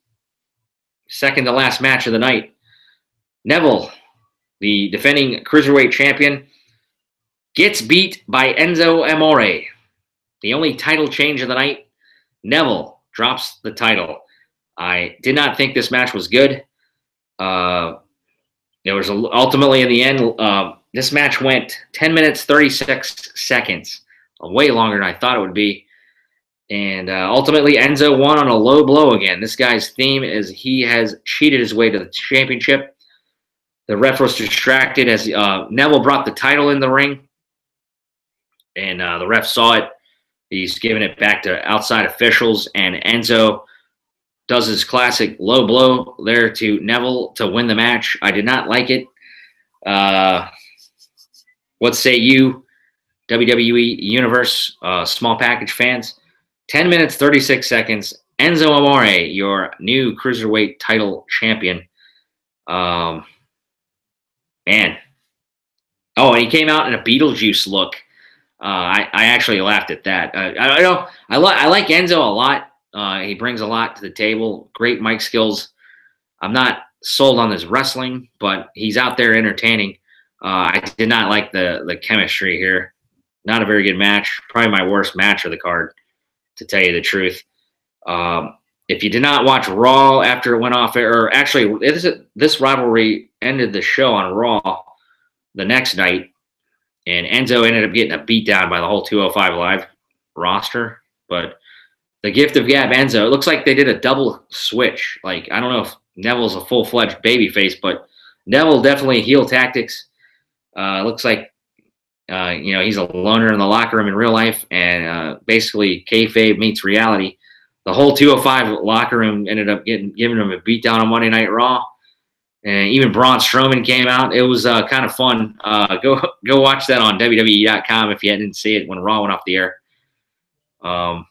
second to last match of the night. Neville, the defending Cruiserweight champion, gets beat by Enzo Amore. The only title change of the night, Neville drops the title. I did not think this match was good. It was ultimately, in the end, this match went 10 minutes, 36 seconds, way longer than I thought it would be. And ultimately, Enzo won on a low blow again. This guy's theme is he has cheated his way to the championship. The ref was distracted as Neville brought the title in the ring. And the ref saw it. He's giving it back to outside officials. And Enzo does his classic low blow there to Neville to win the match. I did not like it. What say you, WWE Universe small package fans? 10 minutes, 36 seconds. Enzo Amore, your new Cruiserweight title champion. Man. Oh, and he came out in a Beetlejuice look. I actually laughed at that. I like Enzo a lot. He brings a lot to the table. Great mic skills. I'm not sold on his wrestling, but he's out there entertaining. I did not like the chemistry here. Not a very good match. Probably my worst match of the card, to tell you the truth. If you did not watch Raw after it went off air, or actually this rivalry ended the show on Raw the next night, and Enzo ended up getting a beat down by the whole 205 Live roster. But the gift of gab, Enzo, it looks like they did a double switch. Like, I don't know if Neville's a full-fledged babyface, but Neville definitely heel tactics. Looks like, he's a loner in the locker room in real life, and basically kayfabe meets reality. The whole 205 locker room ended up giving him a beat down on Monday Night Raw. And even Braun Strowman came out. It was kind of fun. Go watch that on WWE.com if you didn't see it when Raw went off the air. And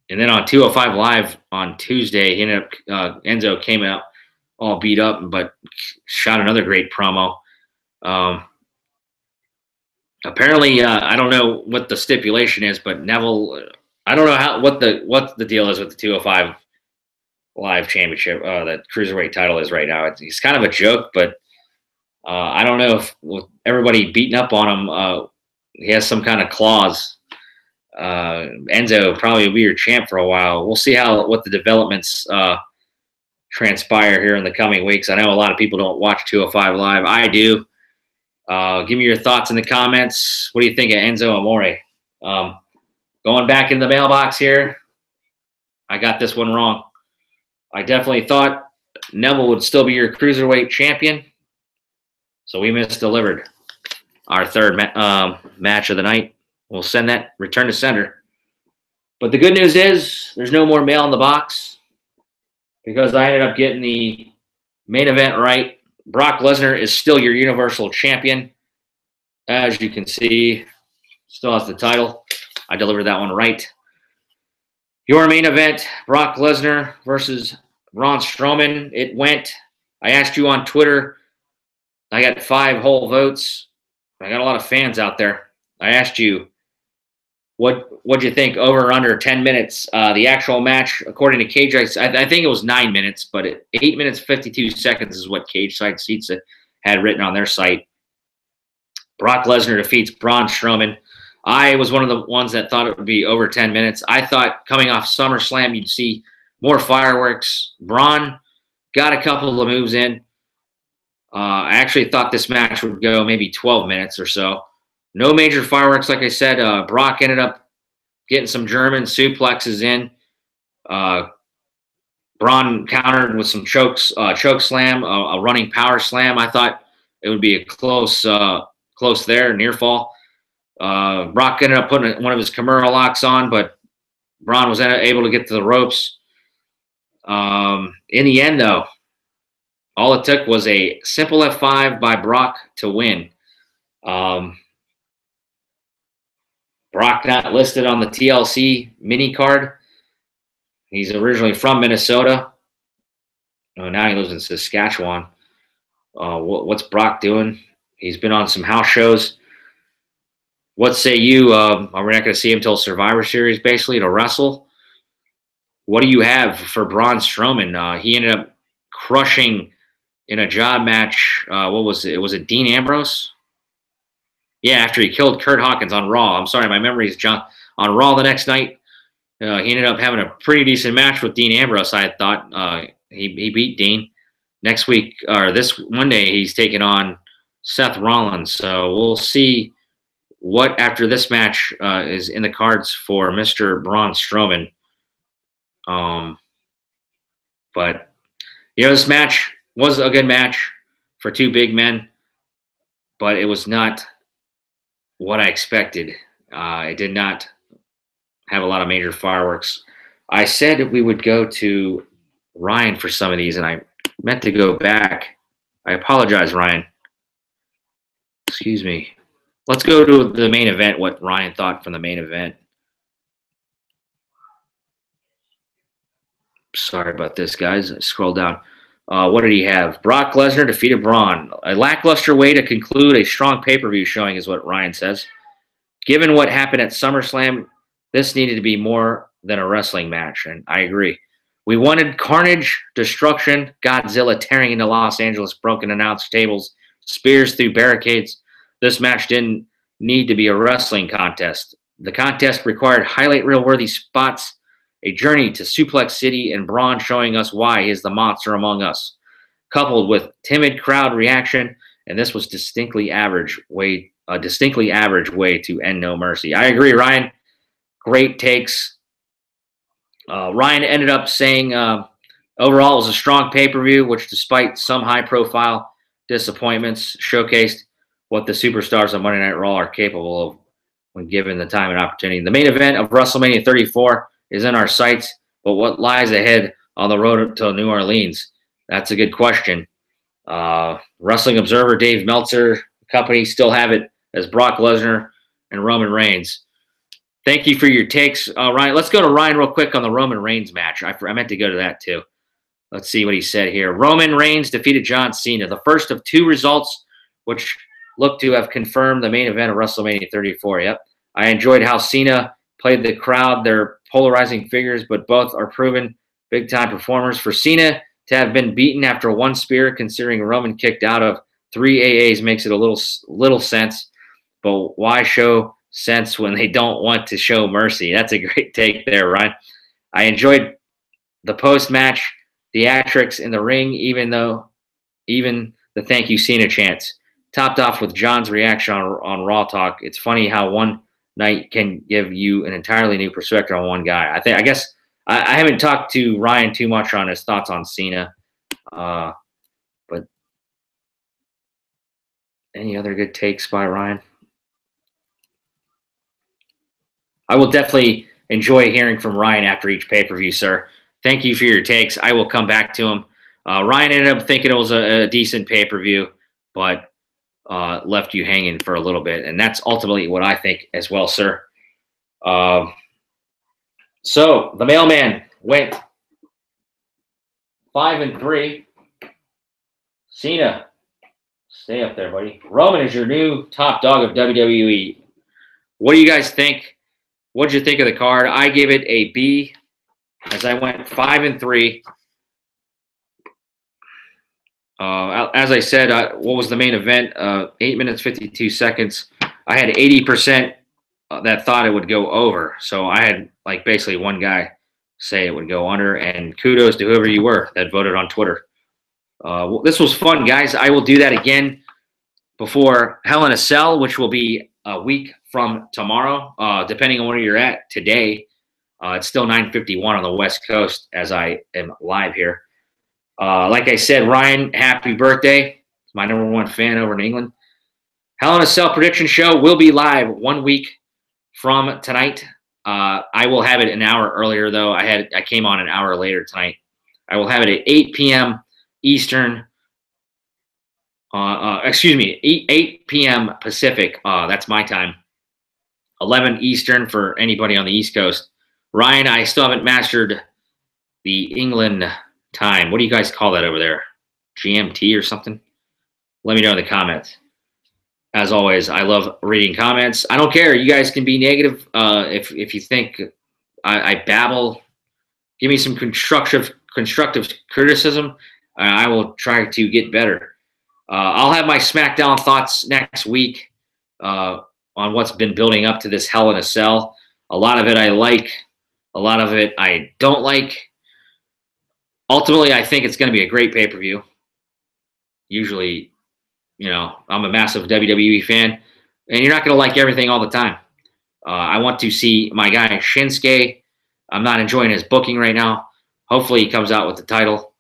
then on 205 Live on Tuesday, he ended up Enzo came out all beat up, but shot another great promo. Apparently, I don't know what the stipulation is, but Neville, I don't know what the deal is with the 205 Live Championship, that Cruiserweight title is right now. It's kind of a joke, but I don't know if with everybody beating up on him, he has some kind of clause. Enzo probably will be your champ for a while. We'll see what the developments transpire here in the coming weeks. I know a lot of people don't watch 205 Live. I do. Give me your thoughts in the comments. What do you think of Enzo Amore? Going back in the mailbox here, I got this one wrong. I definitely thought Neville would still be your cruiserweight champion, so we misdelivered our third match of the night. We'll send that return to sender. But the good news is there's no more mail in the box because I ended up getting the main event right. Brock Lesnar is still your Universal Champion. As you can see, still has the title. I delivered that one right. Your main event, Brock Lesnar versus Braun Strowman. It went. I asked you on Twitter. I got 5 whole votes. I got a lot of fans out there. I asked you, what'd you think? Over or under 10 minutes? The actual match, according to Cage, I think it was 9 minutes, but 8 minutes 52 seconds is what Cage Side Seats had written on their site. Brock Lesnar defeats Braun Strowman. I was one of the ones that thought it would be over 10 minutes. I thought coming off SummerSlam, you'd see more fireworks. Braun got a couple of moves in. I actually thought this match would go maybe 12 minutes or so. No major fireworks, like I said. Brock ended up getting some German suplexes in. Braun countered with some choke slam, a running power slam. I thought it would be a close there, near fall. Brock ended up putting one of his Kimura locks on, but Braun was able to get to the ropes. In the end, though, all it took was a simple F5 by Brock to win. Brock not listed on the TLC mini card. He's originally from Minnesota. Now he lives in Saskatchewan. What's Brock doing? He's been on some house shows. What say you? Are we not going to see him until Survivor Series, basically, to wrestle? What do you have for Braun Strowman? He ended up crushing in a job match. What was it? Was it Dean Ambrose? Yeah, after he killed Kurt Hawkins on Raw. I'm sorry, my memory is junk. On Raw the next night, he ended up having a pretty decent match with Dean Ambrose, I thought. He beat Dean. Next week, or this Monday, he's taking on Seth Rollins. So we'll see what, after this match, is in the cards for Mr. Braun Strowman. But, this match was a good match for 2 big men, but it was not what I expected. It did not have a lot of major fireworks. I said we would go to Ryan for some of these, and I meant to go back. I apologize, Ryan. Excuse me. Let's go to the main event, what Ryan thought from the main event. Sorry about this, guys. Scroll down. What did he have? Brock Lesnar defeated Braun. A lackluster way to conclude a strong pay-per-view showing is what Ryan says. Given what happened at SummerSlam, this needed to be more than a wrestling match, and I agree. We wanted carnage, destruction, Godzilla tearing into Los Angeles, broken announce tables, spears through barricades. This match didn't need to be a wrestling contest. The contest required highlight reel-worthy spots, a journey to Suplex City, and Braun showing us why he is the monster among us, coupled with timid crowd reaction, and this was a distinctly average way to end No Mercy. I agree, Ryan. Great takes. Ryan ended up saying overall it was a strong pay-per-view, which despite some high-profile disappointments, showcased what the superstars of Monday Night Raw are capable of when given the time and opportunity. The main event of WrestleMania 34 is in our sights, but what lies ahead on the road to New Orleans? That's a good question. Wrestling Observer Dave Meltzer company still have it as Brock Lesnar and Roman Reigns. Thank you for your takes, Ryan. Let's go to Ryan real quick on the Roman Reigns match. I meant to go to that too. Let's see what he said here. Roman Reigns defeated John Cena, the first of 2 results which look to have confirmed the main event of WrestleMania 34. Yep. I enjoyed how Cena played the crowd. They're polarizing figures, but both are proven big-time performers. For Cena to have been beaten after 1 spear, considering Roman kicked out of 3 AAs makes it a little sense, but why show sense when they don't want to show mercy? That's a great take there, Ryan. I enjoyed the post-match theatrics in the ring, even the thank you Cena chants, topped off with John's reaction on Raw Talk. It's funny how one night can give you an entirely new perspective on one guy. I guess I haven't talked to Ryan too much on his thoughts on Cena, but any other good takes by Ryan? I will definitely enjoy hearing from Ryan after each pay-per-view, sir. Thank you for your takes. I will come back to him. Ryan ended up thinking it was a decent pay-per-view, but left you hanging for a little bit, and that's ultimately what I think as well, sir. So the mailman went 5-3. Cena, stay up there, buddy. Roman is your new top dog of WWE. What do you guys think? What did you think of the card? I gave it a B, as I went 5-3. As I said, what was the main event? 8 minutes, 52 seconds. I had 80% that thought it would go over. So I had like basically one guy say it would go under, and kudos to whoever you were that voted on Twitter. Well, this was fun, guys. I will do that again before Hell in a Cell, which will be a week from tomorrow, depending on where you're at today. It's still 9:51 on the West Coast as I am live here. Like I said, Ryan, happy birthday. My #1 fan over in England. Hell in a Cell prediction show will be live 1 week from tonight. I will have it an hour earlier, though. I came on an hour later tonight. I will have it at 8 p.m. Eastern. 8 p.m. Pacific. That's my time. 11 Eastern for anybody on the East Coast. Ryan, I still haven't mastered the England time. What do you guys call that over there? GMT or something? Let me know in the comments. As always, I love reading comments. I don't care. You guys can be negative if you think I babble. Give me some constructive criticism. I will try to get better. I'll have my SmackDown thoughts next week on what's been building up to this Hell in a Cell. A lot of it I like. A lot of it I don't like. Ultimately, I think it's going to be a great pay-per-view. Usually, I'm a massive WWE fan, and you're not going to like everything all the time. I want to see my guy Shinsuke. I'm not enjoying his booking right now. Hopefully, he comes out with the title.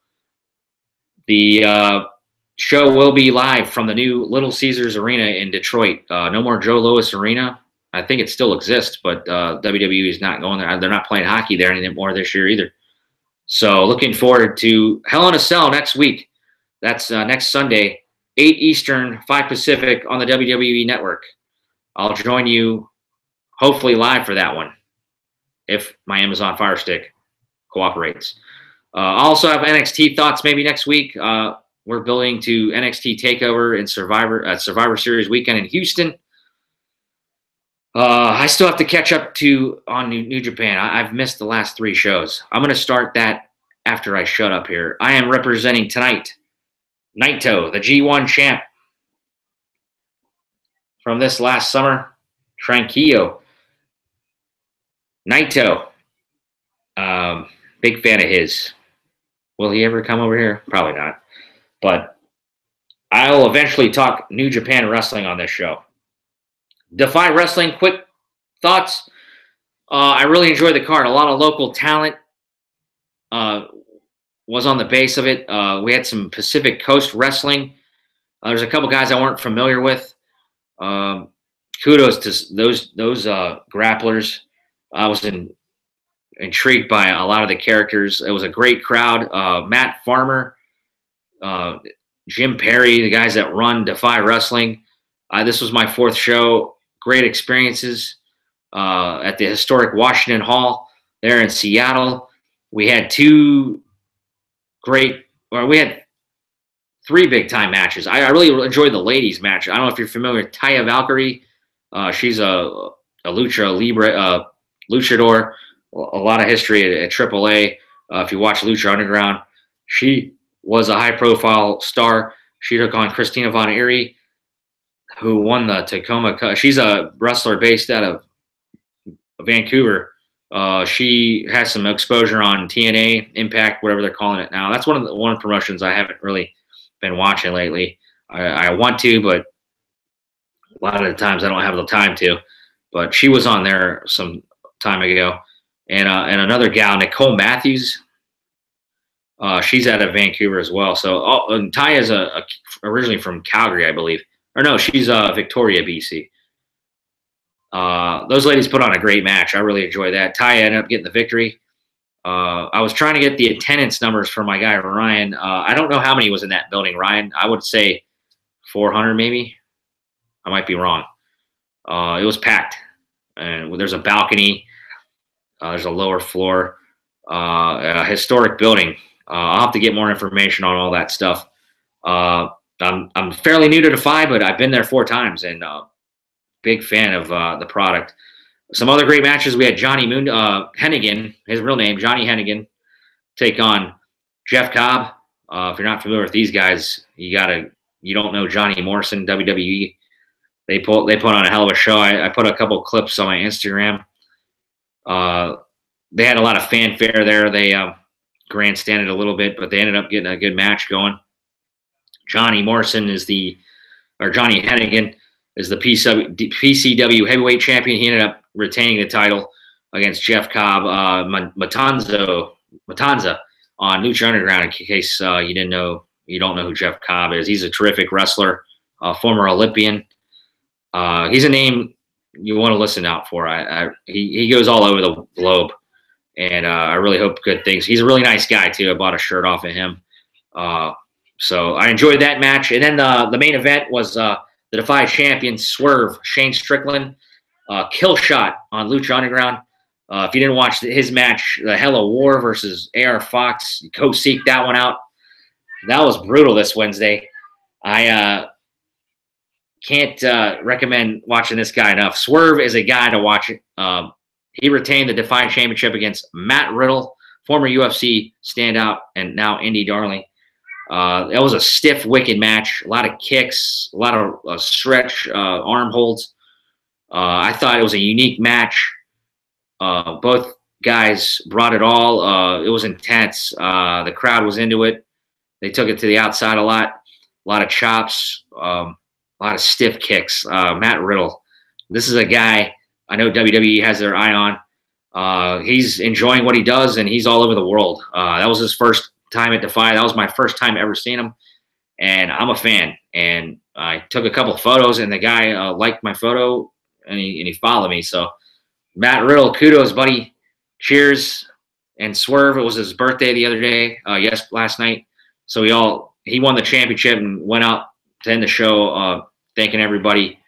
The show will be live from the new Little Caesars Arena in Detroit. No more Joe Louis Arena. I think it still exists, but WWE is not going there. They're not playing hockey there anymore this year either. So looking forward to Hell in a Cell next week. That's next Sunday, 8 Eastern, 5 Pacific on the WWE Network. I'll join you hopefully live for that one if my Amazon Fire Stick cooperates. I'll also have NXT thoughts maybe next week. We're building to NXT TakeOver and Survivor Series weekend in Houston. I still have to catch up on New Japan. I've missed the last 3 shows. I'm going to start that after I shut up here. I am representing tonight Naito, the G1 champ from this last summer. Tranquillo. Naito. Big fan of his. Will he ever come over here? Probably not. But I'll eventually talk New Japan wrestling on this show. Defy Wrestling, quick thoughts. I really enjoyed the card. A lot of local talent was on the base of it. We had some Pacific Coast wrestling. There's a couple guys I weren't familiar with. Kudos to those grapplers. I was intrigued by a lot of the characters. It was a great crowd. Matt Farmer, Jim Perry, the guys that run Defy Wrestling. This was my 4th show. Great experiences at the historic Washington Hall there in Seattle. We had 3 big-time matches. I really enjoyed the ladies' match. I don't know if you're familiar with Taya Valkyrie. She's a luchador. A lot of history at AAA. If you watch Lucha Underground, she was a high-profile star. She took on Christina Von Eerie, who won the Tacoma Cup. She's a wrestler based out of Vancouver. She has some exposure on TNA, Impact, whatever they're calling it now. That's one of the promotions I haven't really been watching lately. I want to, but a lot of the times I don't have the time to. But she was on there some time ago, and another gal, Nicole Matthews. She's out of Vancouver as well. So and Taya's originally from Calgary, I believe. Or no, she's Victoria, BC. Those ladies put on a great match. I really enjoyed that. Taya ended up getting the victory. I was trying to get the attendance numbers for my guy, Ryan. I don't know how many was in that building, Ryan. I would say 400 maybe. I might be wrong. It was packed. And there's a balcony. There's a lower floor. A historic building. I'll have to get more information on all that stuff. I'm fairly new to Defy, but I've been there 4 times and big fan of the product. Some other great matches. We had Johnny Hennigan, his real name, Johnny Hennigan, take on Jeff Cobb. If you're not familiar with these guys, you don't know Johnny Morrison, WWE. They put on a hell of a show. I put a couple clips on my Instagram. They had a lot of fanfare there. They grandstanded a little bit, but they ended up getting a good match going. Johnny Hennigan is the PCW heavyweight champion. He ended up retaining the title against Jeff Cobb, Matanza on Lucha Underground. In case you don't know who Jeff Cobb is, he's a terrific wrestler, former Olympian. He's a name you want to listen out for. He goes all over the globe, and I really hope good things. He's a really nice guy too. I bought a shirt off of him. So I enjoyed that match. And then the main event was the Defy champion, Swerve, Shane Strickland, kill shot on Lucha Underground. If you didn't watch his match, the Hell of War versus AR Fox, go seek that one out. That was brutal this Wednesday. I can't recommend watching this guy enough. Swerve is a guy to watch. He retained the Defy Championship against Matt Riddle, former UFC standout and now indie darling. That was a stiff, wicked match. A lot of kicks, a lot of stretch arm holds. I thought it was a unique match. Both guys brought it all. It was intense. The crowd was into it. They took it to the outside a lot of chops, a lot of stiff kicks. Matt Riddle, this is a guy I know WWE has their eye on. He's enjoying what he does, and he's all over the world. That was his first time at Defy. That was my first time ever seeing him, and I'm a fan. And I took a couple of photos, and the guy liked my photo, and he followed me. So Matt Riddle, kudos, buddy. Cheers. And Swerve, it was his birthday the other day, last night. So he won the championship and went out to end the show thanking everybody.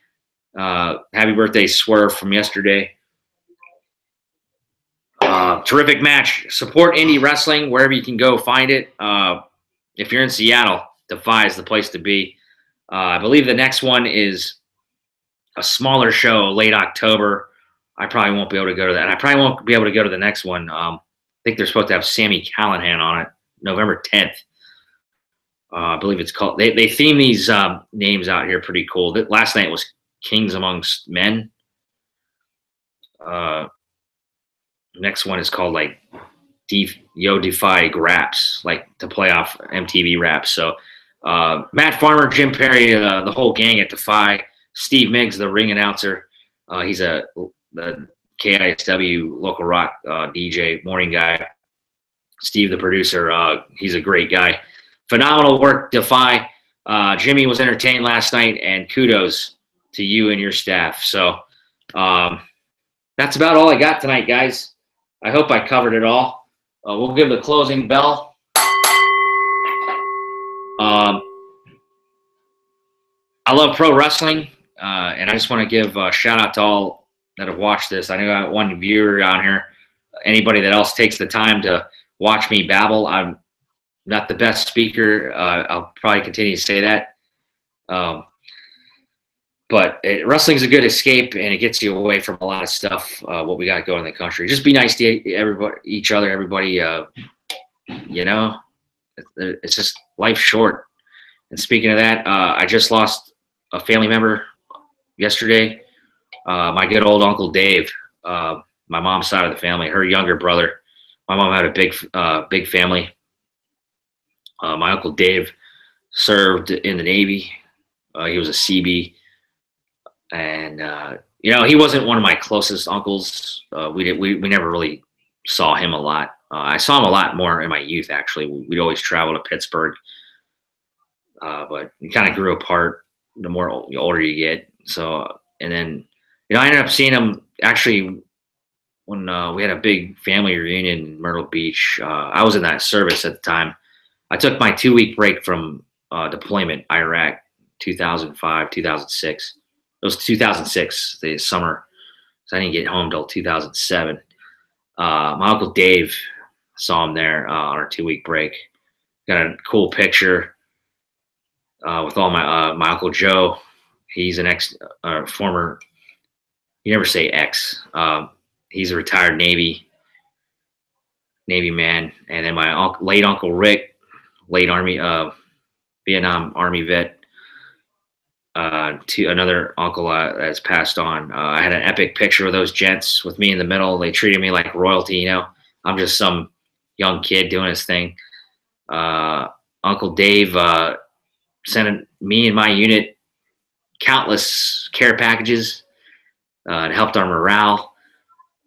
Happy birthday, Swerve, from yesterday. Terrific match. Support indie wrestling wherever you can go find it. If you're in Seattle, Defy is the place to be. I believe the next one is a smaller show, late October. I probably won't be able to go to that. I probably won't be able to go to the next one. I think they're supposed to have Sami Callihan on it, November 10th. I believe it's called. They theme these names out here pretty cool. Last night was Kings Amongst Men. Next one is called like Yo Defy Raps, like to play off MTV Raps. So Matt Farmer, Jim Perry, the whole gang at Defy. Steve Miggs, the ring announcer. He's the KISW local rock DJ, morning guy. Steve, the producer, he's a great guy. Phenomenal work, Defy. Jimmy was entertained last night, and kudos to you and your staff. So that's about all I got tonight, guys. I hope I covered it all. We'll give the closing bell. I love pro wrestling, and I just want to give a shout out to all that have watched this. I know I got one viewer on here. Anybody that else takes the time to watch me babble, I'm not the best speaker. I'll probably continue to say that. But wrestling is a good escape, and it gets you away from a lot of stuff, what we got going in the country. Just be nice to everybody, each other, everybody. You know, it's just life's short. And speaking of that, I just lost a family member yesterday. My good old Uncle Dave, my mom's side of the family, her younger brother. My mom had a big family. My Uncle Dave served in the Navy. He was a CB, and he wasn't one of my closest uncles. We never really saw him a lot. I saw him a lot more in my youth. Actually, we'd always travel to Pittsburgh, but we kind of grew apart the more older you get. So, and then I ended up seeing him actually when we had a big family reunion in Myrtle Beach. I was in that service at the time. I took my 2-week break from deployment, Iraq, 2005, 2006. It was 2006, the summer. So I didn't get home till 2007. My Uncle Dave, saw him there on our 2-week break. Got a cool picture with all my Uncle Joe. He's an former, you never say ex. He's a retired Navy man. And then my late Uncle Rick, late Army, Vietnam Army vet. To another uncle that's passed on. I had an epic picture of those gents with me in the middle. They treated me like royalty, I'm just some young kid doing his thing. Uncle Dave sent me and my unit countless care packages. It helped our morale.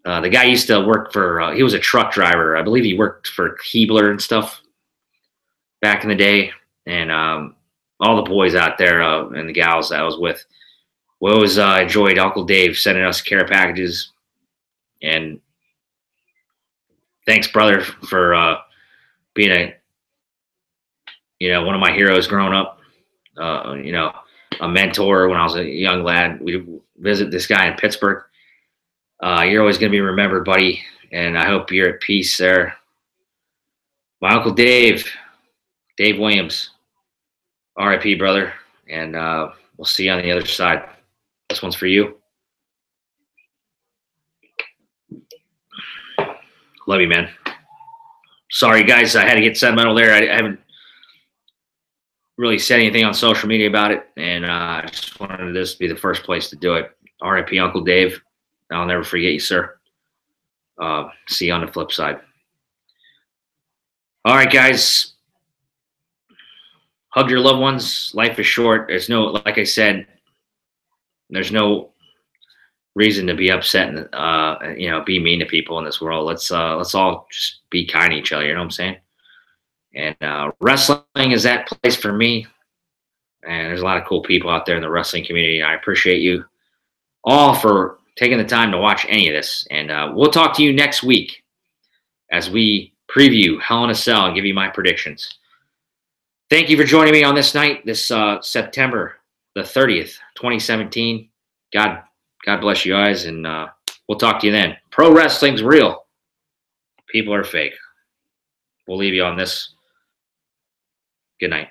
The guy used to work for, he was a truck driver. I believe he worked for Keebler and stuff back in the day. And all the boys out there and the gals that I was with, we always enjoyed Uncle Dave sending us care packages. And thanks, brother, for being one of my heroes growing up. A mentor when I was a young lad. We'd visit this guy in Pittsburgh. You're always going to be remembered, buddy, and I hope you're at peace there. My Uncle Dave Williams, RIP, brother, and we'll see you on the other side. This one's for you. Love you, man. Sorry, guys, I had to get sentimental there. I haven't really said anything on social media about it, and I just wanted this to be the first place to do it. RIP, Uncle Dave. I'll never forget you, sir. See you on the flip side. All right, guys. Hug your loved ones. Life is short. Like I said, there's no reason to be upset and be mean to people in this world. Let's all just be kind to each other. You know what I'm saying? And wrestling is that place for me. And there's a lot of cool people out there in the wrestling community. I appreciate you all for taking the time to watch any of this. And we'll talk to you next week as we preview Hell in a Cell and give you my predictions. Thank you for joining me on this night, this September the 30th, 2017. God bless you guys, and we'll talk to you then. Pro wrestling's real. People are fake. We'll leave you on this. Good night.